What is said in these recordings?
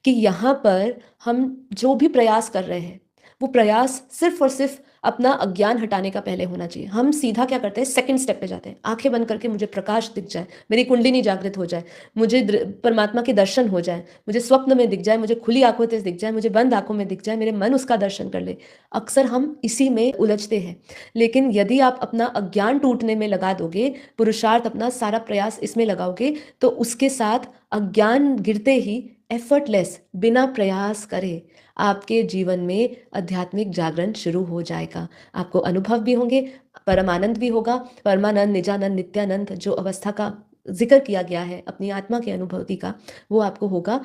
कि यहाँ पर हम जो भी प्रयास कर रहे हैं, वो प्रयास सिर्फ़ और सिर्फ़ अपना अज्ञान हटाने का पहले होना चाहिए। हम सीधा क्या करते हैं, सेकंड स्टेप पे जाते हैं। आँखें बंद करके मुझे प्रकाश दिख जाए, मेरी कुंडलिनी जागृत हो जाए, मुझे परमात्मा के दर्शन हो जाए, मुझे स्वप्न में दिख जाए, मुझे खुली आँखों से दिख जाए, मुझे बंद आँखों में दिख जाए, मेरे मन उसका दर्शन कर ले। अक्सर हम इसी में उलझते हैं। लेकिन यदि आप अपना अज्ञान टूटने में लगा दोगे, पुरुषार्थ अपना सारा प्रयास इसमें लगाओगे, तो उसके साथ अज्ञान गिरते ही एफर्टलेस, बिना प्रयास करे आपके जीवन में आध्यात्मिक जागरण शुरू हो जाएगा। आपको अनुभव भी होंगे, परमानंद भी होगा। परमानंद, निजानंद, नित्यानंद जो अवस्था का ज़िक्र किया गया है अपनी आत्मा की अनुभूति का, वो आपको होगा।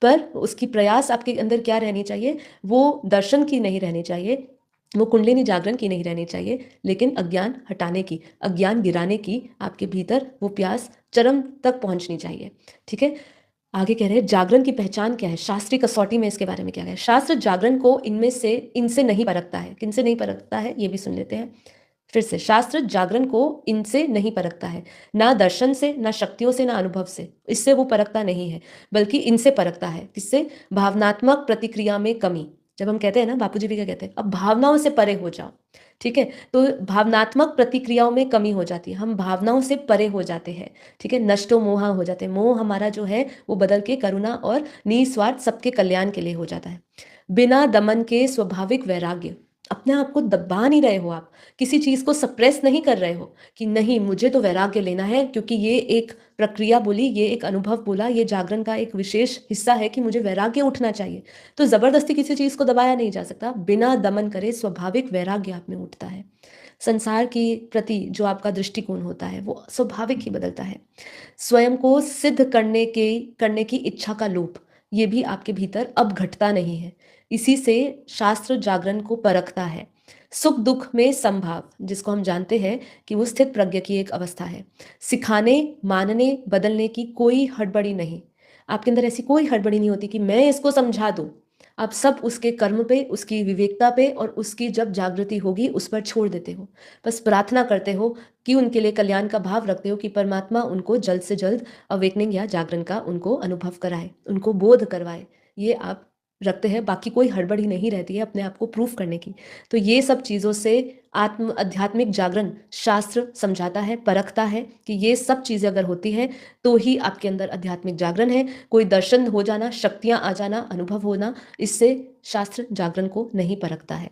पर उसकी प्रयास आपके अंदर क्या रहनी चाहिए, वो दर्शन की नहीं रहनी चाहिए, वो कुंडलिनी जागरण की नहीं रहनी चाहिए, लेकिन अज्ञान हटाने की, अज्ञान गिराने की आपके भीतर वो प्यास चरम तक पहुँचनी चाहिए। ठीक है? आगे कह रहे हैं जागरण की पहचान क्या है, शास्त्रीय कसौटी में इसके बारे में क्या है। शास्त्र जागरण को इनसे नहीं परखता है। किनसे नहीं परखता है, ये भी सुन लेते हैं फिर से। शास्त्र जागरण को इनसे नहीं परखता है, ना दर्शन से, ना शक्तियों से, ना अनुभव से, इससे वो परखता नहीं है, बल्कि इनसे परखता है। किससे? भावनात्मक प्रतिक्रिया में कमी। जब हम कहते हैं ना, बापूजी भी क्या कहते हैं, अब भावनाओं से परे हो जाओ। ठीक है? तो भावनात्मक प्रतिक्रियाओं में कमी हो जाती है, हम भावनाओं से परे हो जाते हैं। ठीक है? नष्टो मोह हो जाते हैं। मोह हमारा जो है वो बदल के करुणा और निस्वार्थ सबके कल्याण के लिए हो जाता है। बिना दमन के स्वाभाविक वैराग्य, अपने आप को दबा नहीं रहे हो आप, किसी चीज़ को सप्रेस नहीं कर रहे हो कि नहीं मुझे तो वैराग्य लेना है, क्योंकि ये एक प्रक्रिया बोली, ये एक अनुभव बोला, ये जागरण का एक विशेष हिस्सा है कि मुझे वैराग्य उठना चाहिए। तो ज़बरदस्ती किसी चीज़ को दबाया नहीं जा सकता, बिना दमन करे स्वाभाविक वैराग्य आप में उठता है। संसार के प्रति जो आपका दृष्टिकोण होता है वो स्वाभाविक ही बदलता है। स्वयं को सिद्ध करने की इच्छा का लोप, ये भी आपके भीतर अब घटता नहीं है। इसी से शास्त्र जागरण को परखता है। सुख दुख में समभाव, जिसको हम जानते हैं कि वो स्थित प्रज्ञ की एक अवस्था है। सिखाने, मानने, बदलने की कोई हड़बड़ी नहीं। आपके अंदर ऐसी कोई हड़बड़ी नहीं होती कि मैं इसको समझा दूं। आप सब उसके कर्म पे, उसकी विवेकता पे और उसकी जब जागृति होगी उस पर छोड़ देते हो। बस प्रार्थना करते हो कि उनके लिए कल्याण का भाव रखते हो कि परमात्मा उनको जल्द से जल्द अवेकनिंग या जागरण का उनको अनुभव कराए, उनको बोध करवाए। ये आप रखते हैं, बाकी कोई हड़बड़ी नहीं रहती है अपने आप को प्रूफ करने की। तो ये सब चीज़ों से आध्यात्मिक जागरण शास्त्र समझाता है, परखता है कि ये सब चीज़ें अगर होती हैं तो ही आपके अंदर आध्यात्मिक जागरण है। कोई दर्शन हो जाना, शक्तियाँ आ जाना, अनुभव होना, इससे शास्त्र जागरण को नहीं परखता है।